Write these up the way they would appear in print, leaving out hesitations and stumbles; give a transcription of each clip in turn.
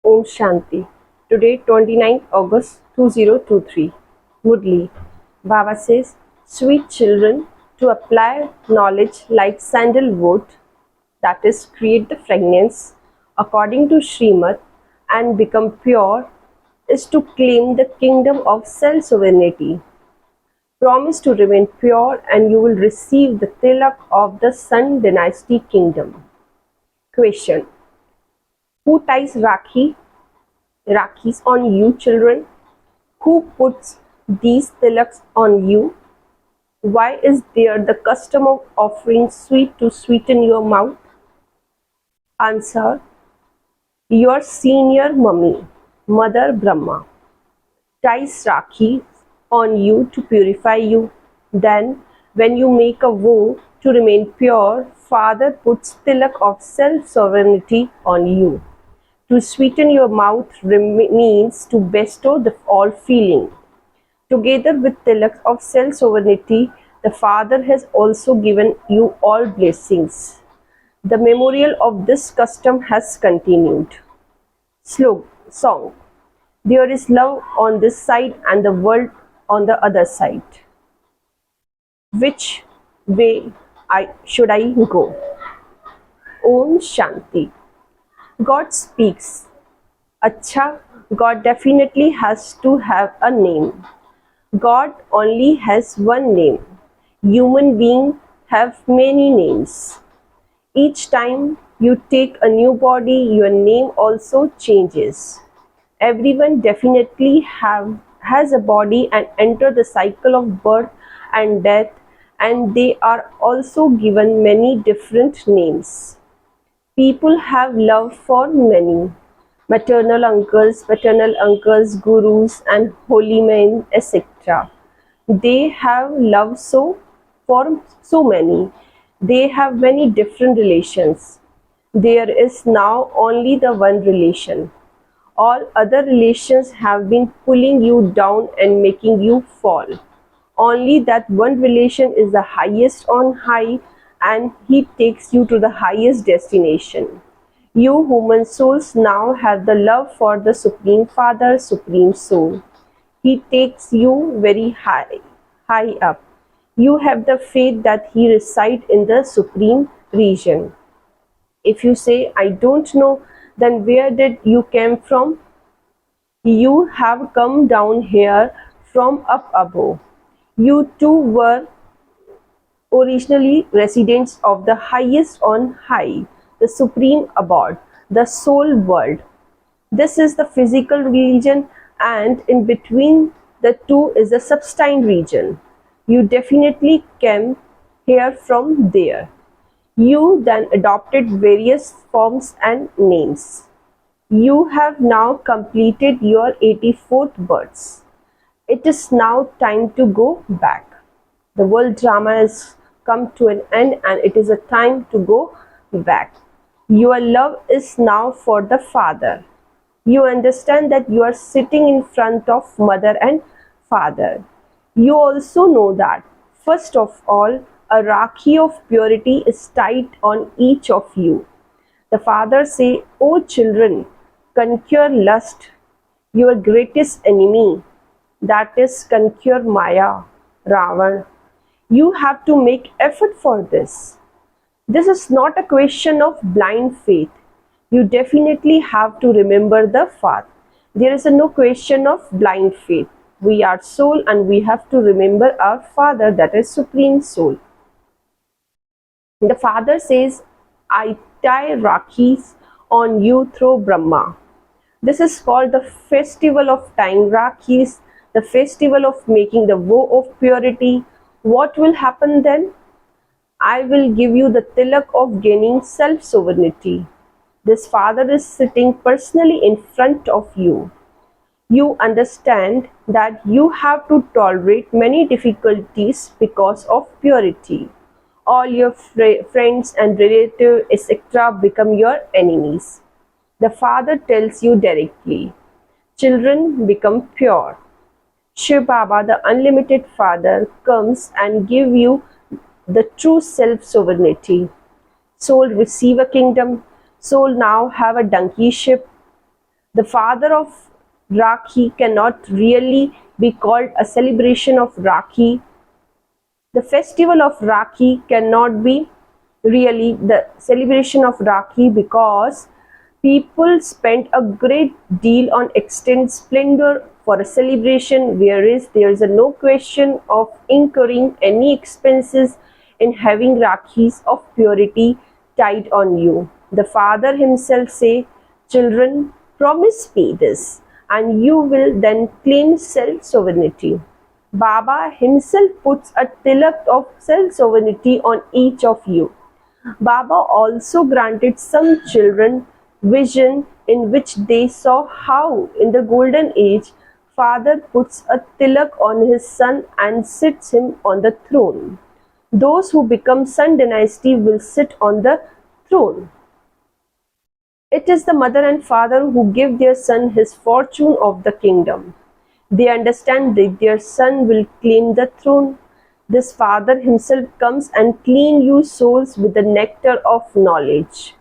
Om Shanti. Today, 29th August 2023. Murli. Baba says, sweet children, to apply knowledge like sandalwood, that is, create the fragrance according to Srimad and become pure, is to claim the kingdom of self sovereignty. Promise to remain pure and you will receive the tilak of the Sun dynasty kingdom. Question. Who ties Rakhis on you, children? Who puts these tilaks on you? Why is there the custom of offering sweet to sweeten your mouth? Answer. Your senior mummy, Mother Brahma, ties Rakhi on you to purify you. Then, when you make a vow to remain pure, Father puts tilak of self-sovereignty on you. To sweeten your mouth means to bestow the all feeling. Together with tilak of self-sovereignty, the Father has also given you all blessings. The memorial of this custom has continued. Song. There is love on this side and the world on the other side. Which way should I go? Om Shanti. God speaks. Acha, God definitely has to have a name. God only has one name. Human beings have many names. Each time you take a new body, your name also changes. Everyone definitely has a body and enter the cycle of birth and death, and they are also given many different names. People have love for many maternal uncles, paternal uncles, gurus, and holy men, etc. They have love for so many. They have many different relations. There is now only the one relation. All other relations have been pulling you down and making you fall. Only that one relation is the highest on high, and he takes you to the highest destination. You human souls now have the love for the Supreme Father, Supreme Soul. He takes you very high up. You have the faith that he resides in the Supreme region. If you say, I don't know, then where did you come from? You have come down here from up above. You too were originally residents of the highest on high, the supreme abode, the soul world. This is the physical region, and in between the two is the substance region. You definitely came here from there. You then adopted various forms and names. You have now completed your 84th births. It is now time to go back. The world drama has come to an end and it is a time to go back. Your love is now for the Father. You understand that you are sitting in front of Mother and Father. You also know that, first of all, a Rakhi of purity is tied on each of you. The Father says, O children, conquer lust, your greatest enemy, that is, conquer Maya, Ravan. You have to make effort for this. This is not a question of blind faith. You definitely have to remember the fact. There is no question of blind faith. We are soul and we have to remember our Father, that is Supreme Soul. The Father says, I tie Rakhis on you through Brahma. This is called the festival of tying Rakhis, the festival of making the vow of purity. What will happen then? I will give you the tilak of gaining self-sovereignty. This Father is sitting personally in front of you. You understand that you have to tolerate many difficulties because of purity. All your friends and relatives, etc., become your enemies. The Father tells you directly, children, become pure. Shiv Baba, the unlimited Father, comes and gives you the true self-sovereignty. Soul receive a kingdom. Soul now have a donkeyship. The father of Rakhi cannot really be called a celebration of Rakhi. The festival of Rakhi cannot be really the celebration of Rakhi because people spend a great deal on extent splendor for a celebration, whereas there is no question of incurring any expenses in having Rakhis of purity tied on you. The father himself say, "Children, promise me this, and you will then claim self-sovereignty." Baba himself puts a tilak of self-sovereignty on each of you. Baba also granted some children vision in which they saw how, in the golden age, father puts a tilak on his son and sits him on the throne. Those who become Sun dynasty will sit on the throne. It is the mother and father who give their son his fortune of the kingdom. They understand that their son will claim the throne. This father himself comes and clean you souls with the nectar of knowledge.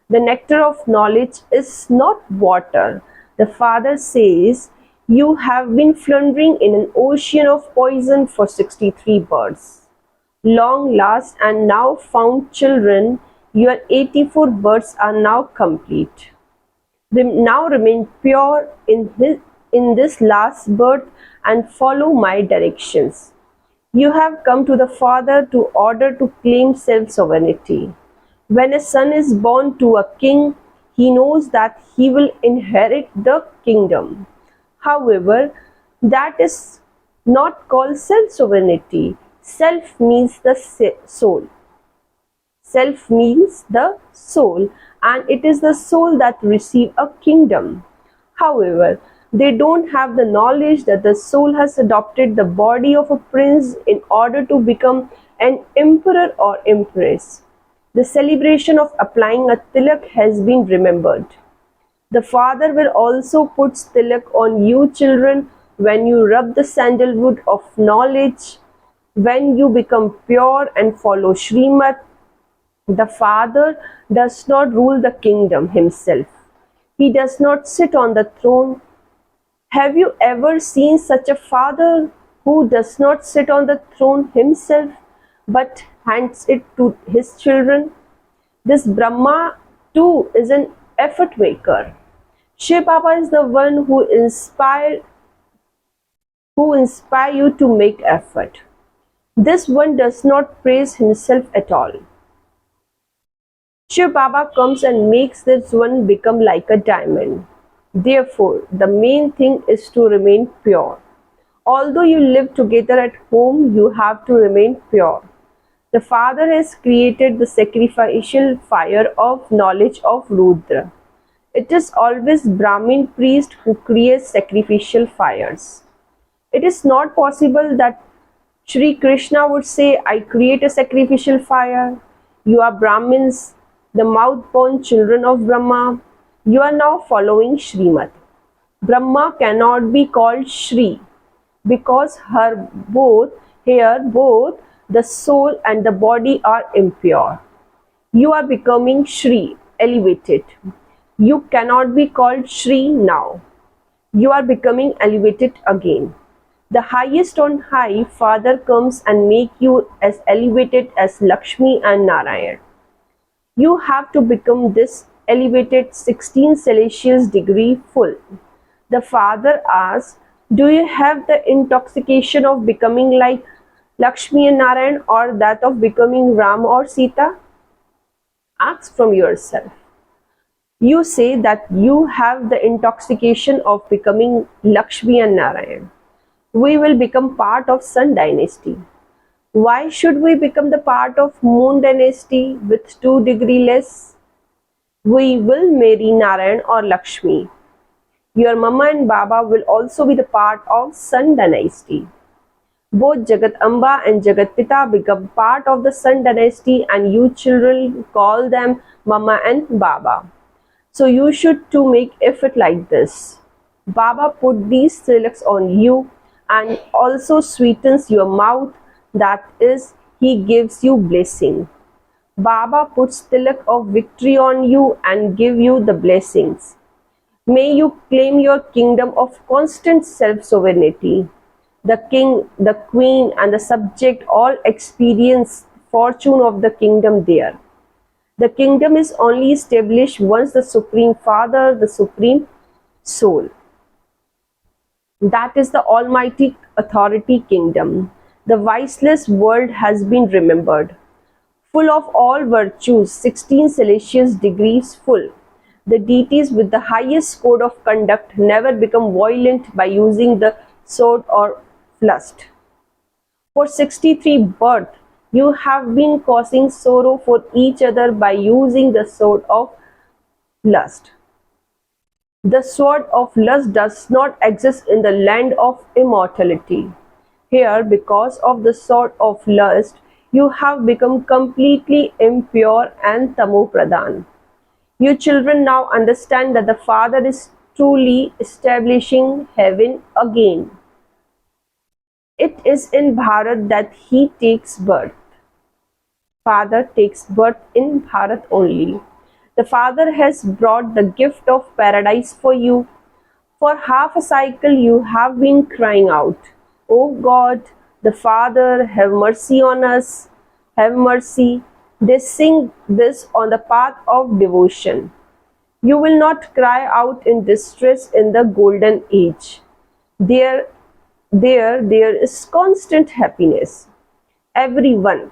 The nectar of knowledge is not water. The father says, "You have been floundering in an ocean of poison for 63 births. Long last and now found children, your 84 births are now complete. Now remain pure in this last birth and follow my directions. You have come to the Father to order to claim self-sovereignty. When a son is born to a king, he knows that he will inherit the kingdom. However, that is not called self-sovereignty. Self means the soul. Self means the soul, and it is the soul that receives a kingdom. However, they don't have the knowledge that the soul has adopted the body of a prince in order to become an emperor or empress. The celebration of applying a tilak has been remembered. The father will also put tilak on you children when you rub the sandalwood of knowledge, when you become pure and follow Srimad. The father does not rule the kingdom himself. He does not sit on the throne. Have you ever seen such a father who does not sit on the throne himself but hands it to his children? This Brahma too is an effort maker. Shiv Baba is the one who inspire you to make effort. This one does not praise himself at all. Shiv Baba comes and makes this one become like a diamond. Therefore, the main thing is to remain pure. Although you live together at home, you have to remain pure. The Father has created the sacrificial fire of knowledge of Rudra. It is always Brahmin priest who creates sacrificial fires. It is not possible that Shri Krishna would say, "I create a sacrificial fire." You are Brahmins, the mouth-born children of Brahma. You are now following Srimad. Brahma cannot be called Shri because both the soul and the body are impure. You are becoming Shri, elevated. You cannot be called Shri now. You are becoming elevated again. The highest on high Father comes and make you as elevated as Lakshmi and Narayan. You have to become this elevated 16 Celsius degree full. The Father asks, "Do you have the intoxication of becoming like Lakshmi and Narayan or that of becoming Ram or Sita?" Ask from yourself. You say that you have the intoxication of becoming Lakshmi and Narayan. We will become part of Sun dynasty. Why should we become the part of Moon dynasty with 2 degrees less? We will marry Narayan or Lakshmi. Your Mama and Baba will also be the part of Sun dynasty. Both Jagat Amba and Jagat Pita become part of the Sun dynasty and you children call them Mama and Baba. So you should too make effort like this. Baba put these tilaks on you and also sweetens your mouth, that is, he gives you blessing. Baba puts tilak of victory on you and give you the blessings. May you claim your kingdom of constant self-sovereignty. The king, the queen, and the subject all experience fortune of the kingdom there. The kingdom is only established once the Supreme Father, the Supreme Soul, that is the Almighty Authority Kingdom, the viceless world has been remembered. Full of all virtues, 16 celestial degrees full. The deities with the highest code of conduct never become violent by using the sword or lust. For 63 births, you have been causing sorrow for each other by using the sword of lust. The sword of lust does not exist in the land of immortality. Here, because of the sword of lust, you have become completely impure and tamopradhan. You children now understand that the Father is truly establishing heaven again. It is in Bharat that He takes birth. Father takes birth in Bharat only. The Father has brought the gift of paradise for you. For half a cycle you have been crying out, "O God, the Father, have mercy on us, have mercy." They sing this on the path of devotion. You will not cry out in distress in the golden age. There is constant happiness. Everyone.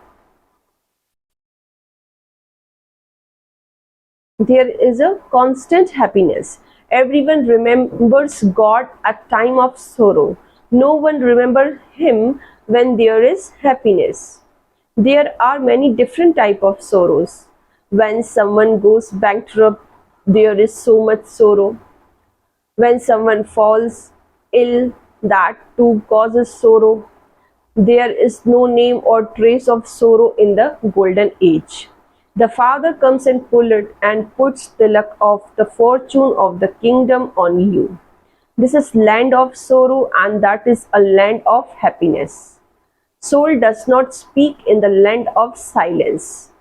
There is a constant happiness. Everyone remembers God at time of sorrow. No one remembers Him when there is happiness. There are many different types of sorrows. When someone goes bankrupt, there is so much sorrow. When someone falls ill, that too causes sorrow. There is no name or trace of sorrow in the golden age. The Father comes and puts the luck of the fortune of the kingdom on you. This is land of sorrow and that is a land of happiness. Soul does not speak in the land of silence.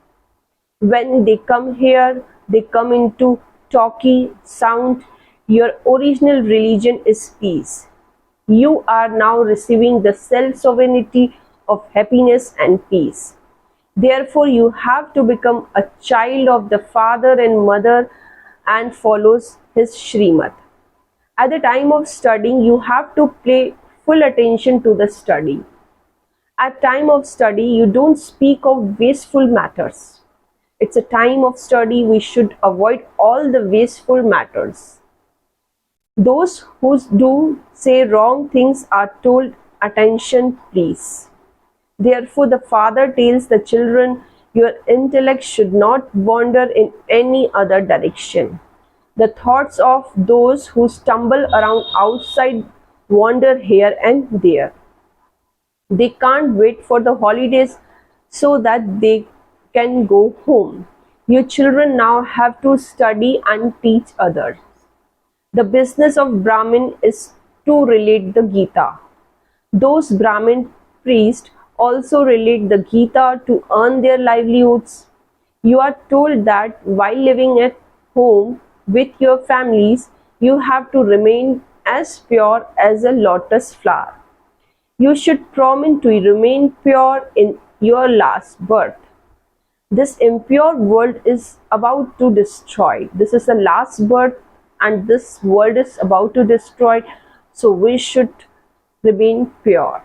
When they come here, they come into talky sound. Your original religion is peace. You are now receiving the self-sovereignty of happiness and peace. Therefore, you have to become a child of the Father and Mother and follows His Shrimad. At the time of studying, you have to pay full attention to the study. At time of study, you don't speak of wasteful matters. It's a time of study, we should avoid all the wasteful matters. Those who do say wrong things are told, "Attention, please." Therefore, the Father tells the children, your intellect should not wander in any other direction. The thoughts of those who stumble around outside wander here and there. They can't wait for the holidays so that they can go home. Your children now have to study and teach others. The business of Brahmin is to relate the Gita. Those Brahmin priests also relate the Gita to earn their livelihoods. You are told that while living at home with your families, you have to remain as pure as a lotus flower. You should promise to remain pure in your last birth. This impure world is about to destroy. This is the last birth and this world is about to destroy. So we should remain pure.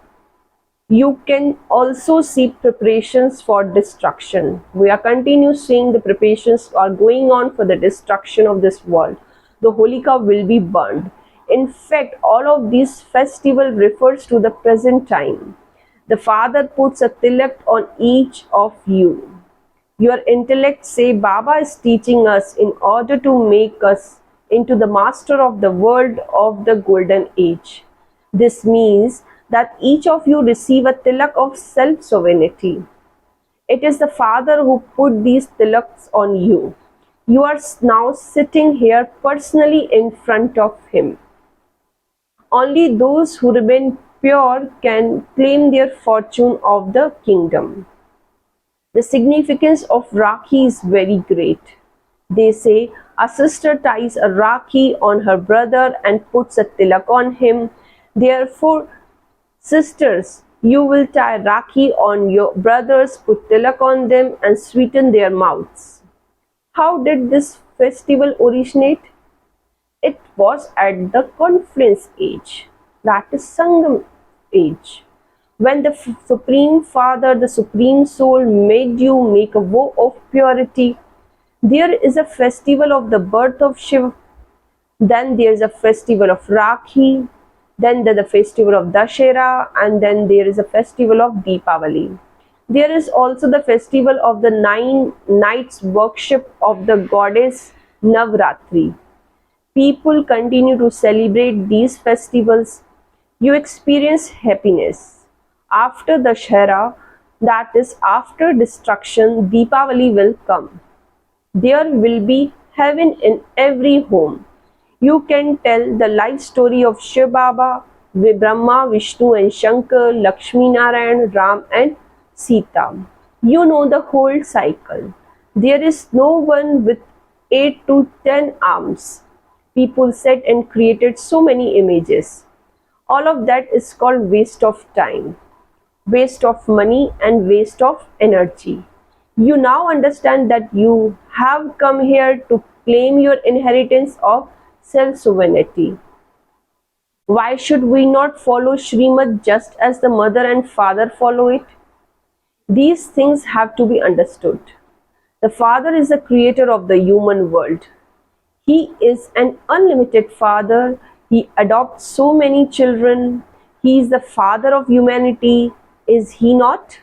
You can also see preparations for destruction. We are continuing seeing the preparations are going on for the destruction of this world. The Holika will be burned. In fact, all of these festival refers to the present time. The Father puts a tilak on each of you. Your intellect say Baba is teaching us in order to make us into the master of the world of the golden age. This means that each of you receive a tilak of self-sovereignty. It is the Father who put these tilaks on you. You are now sitting here personally in front of Him. Only those who remain pure can claim their fortune of the kingdom. The significance of Rakhi is very great. They say, A sister ties a rakhi on her brother and puts a tilak on him. Therefore, sisters, you will tie rakhi on your brothers, put tilak on them, and sweeten their mouths. How did this festival originate? It was at the conference age, that is Sangam age, when the Supreme Father, the Supreme Soul, made you make a vow of purity. There is a festival of the birth of Shiva, then there is a festival of Rakhi, then there is a festival of Dashera, and then there is a festival of Deepavali. There is also the festival of the 9 nights worship of the goddess Navratri. People continue to celebrate these festivals. You experience happiness. After Dashera, that is after destruction, Deepavali will come. There will be heaven in every home. You can tell the life story of Shiv Baba, with Brahma, Vishnu and Shankar, Lakshmi Narayan, Ram and Sita. You know the whole cycle. There is no one with 8 to 10 arms. People said and created so many images. All of that is called waste of time, waste of money and waste of energy. You now understand that you have come here to claim your inheritance of self-sovereignty. Why should we not follow Srimad just as the mother and father follow it? These things have to be understood. The Father is the creator of the human world. He is an unlimited Father. He adopts so many children. He is the Father of humanity. Is He not?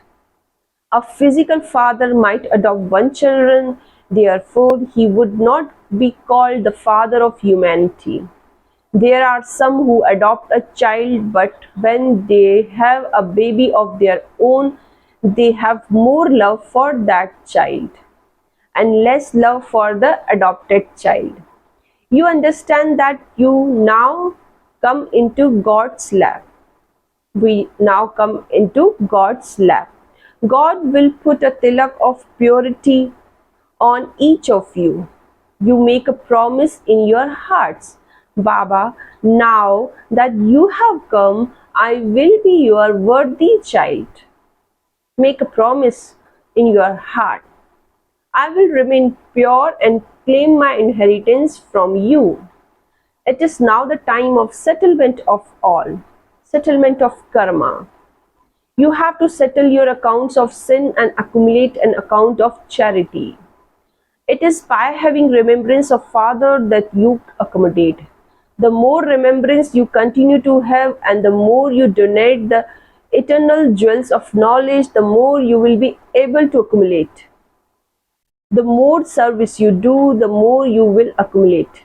A physical father might adopt one child, therefore he would not be called the father of humanity. There are some who adopt a child, but when they have a baby of their own, they have more love for that child and less love for the adopted child. You understand that you now come into God's lap. We now come into God's lap. God will put a tilak of purity on each of you. You make a promise in your hearts. Baba, now that you have come, I will be your worthy child. Make a promise in your heart. I will remain pure and claim my inheritance from you. It is now the time of settlement of all, settlement of karma. You have to settle your accounts of sin and accumulate an account of charity. It is by having remembrance of Father that you accommodate. The more remembrance you continue to have and the more you donate the eternal jewels of knowledge, the more you will be able to accumulate. The more service you do, the more you will accumulate.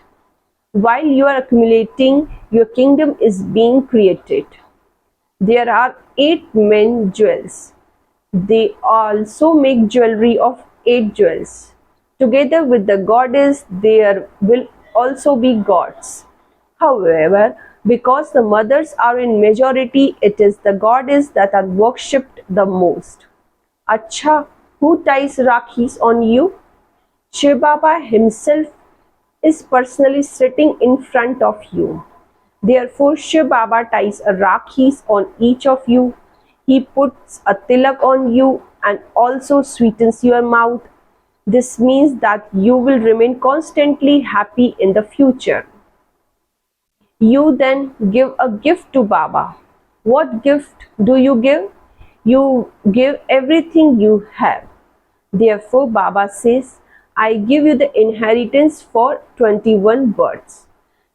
While you are accumulating, your kingdom is being created. There are 8 main jewels. They also make jewelry of 8 jewels. Together with the goddess, there will also be gods. However, because the mothers are in majority, it is the goddess that are worshipped the most. Acha, who ties Rakhis on you? Shiv Baba himself is personally sitting in front of you. Therefore, Shiv Baba ties a Rakhis on each of you. He puts a tilak on you and also sweetens your mouth. This means that you will remain constantly happy in the future. You then give a gift to Baba. What gift do you give? You give everything you have. Therefore, Baba says, I give you the inheritance for 21 births.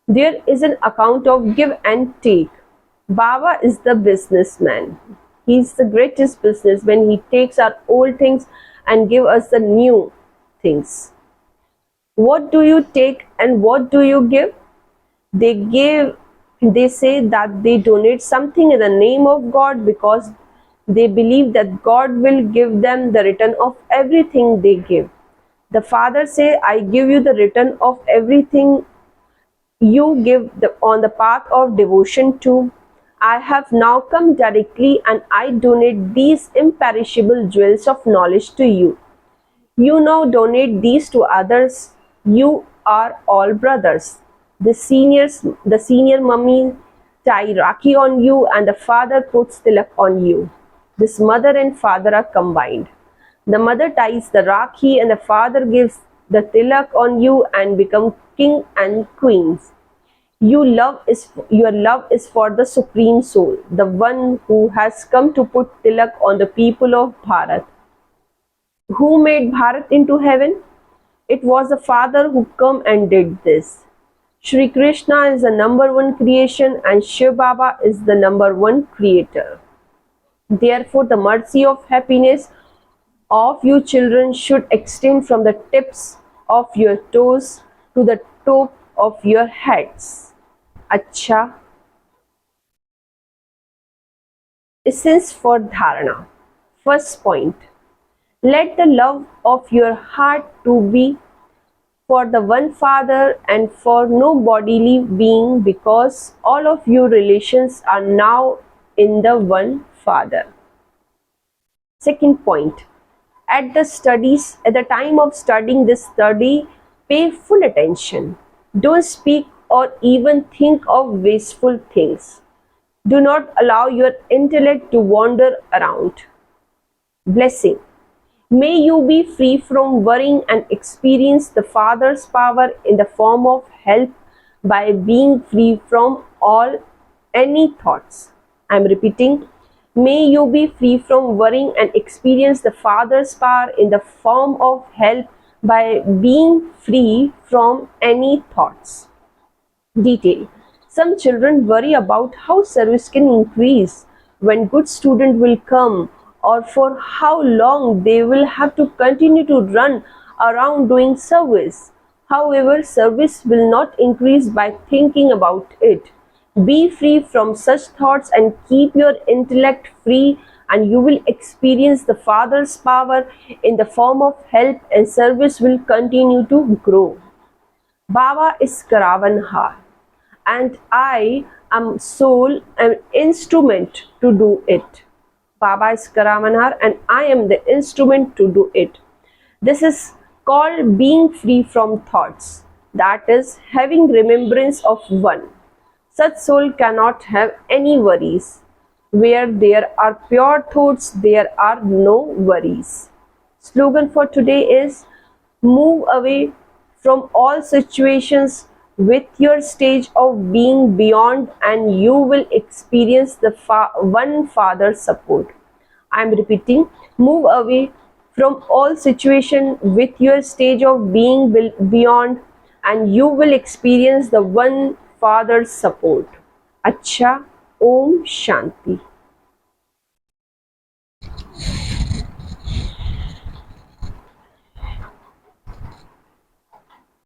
There is an account of give and take. Baba is the businessman. He is the greatest businessman. He takes our old things and give us the new things. What do you take and what do you give? They say that they donate something in the name of God because they believe that God will give them the return of everything they give. The Father say, I give you the return of everything you give on the path of devotion to. I have now come directly and I donate these imperishable jewels of knowledge to you. You now donate these to others. You are all brothers. The senior mummy tie Rakhi on you and the father puts tilak on you. This mother and father are combined. The mother ties the Rakhi and the father gives the tilak on you and become king and queens. Your love is for the supreme soul, the one who has come to put tilak on the people of Bharat. Who made Bharat into heaven? It was the Father who come and did this. Shri Krishna is the number one creation and Shiv Baba is the number one creator. Therefore, the mercy of happiness of you children should extend from the tips of your toes to the top of your heads. Acha. Essence for Dharana. First point. Let the love of your heart to be for the one Father and for no bodily being, because all of your relations are now in the one Father. Second point. At the time of studying this study, pay full attention. Don't speak or even think of wasteful things. Do not allow your intellect to wander around. Blessing. May you be free from worrying and experience the Father's power in the form of help by being free from all any thoughts. I am repeating. May you be free from worrying and experience the Father's power in the form of help by being free from any thoughts. Detail. Some children worry about how service can increase, when good student will come, or for how long they will have to continue to run around doing service. However, service will not increase by thinking about it. Be free from such thoughts and keep your intellect free, and you will experience the Father's power in the form of help, and service will continue to grow. Baba is Karavanhar, and I am soul, an instrument to do it. Baba is Karavanhar and I am the instrument to do it. This is called being free from thoughts, that is, having remembrance of one. Such soul cannot have any worries. Where there are pure thoughts, there are no worries. Slogan for today is move away from all situations with your stage of being beyond, and you will experience the one Father's support. I am repeating, move away from all situation with your stage of being beyond, and you will experience the one Father's support. Acha. Om Shanti.